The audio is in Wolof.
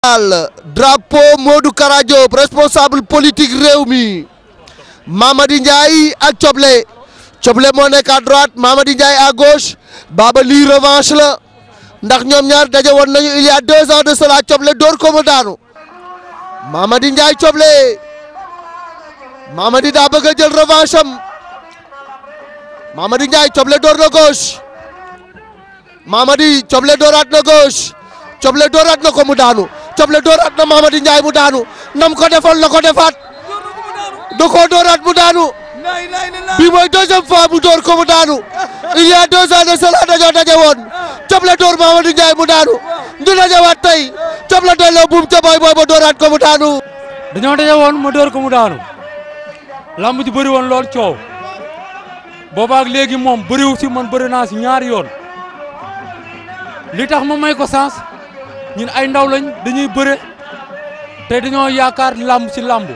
drapeau Modou Kara Diop responsable politique réew mi Mamady Ndiaye ak Thioblé moo nekk à droite Mamady Ndiaye à gauche Baba lii revanche la ndax ñoom ñaar daje woon nañu il y a 2 ans de cela Thioblé door ko mu daanu Mamady Ndiaye Thioblé Mamady daa bëgg a jël revanche am Mamady Ndiaye Thioblé door na gauche Mamady Thioblé dooraat na gauche Thioblé dooraat na ko mu daanu Thioblé dooraat na Mamady Ndiaye mu daanu nam ko defoon la ko defaat da koo dooraat mu daanu bi mooy 2e fois mu door ko mu daanu il y a 2 ans de cela dañoo daje woon Thioblé door Mamady Ndiaye mu daanu ñu dajewaat tey Thioblé delloo buum ca boy ba dooraat ko mu daanu. dañoo daje woon ma door ko mu daanu lamb ji bëri woon lool coow boobaak léegi moom bëriwu si man bëri naa si ñaari yoon li tax ma may ko sens ñun ay ndaw lañ dañuy bëre te dañoo yaakaar lamb si lamb.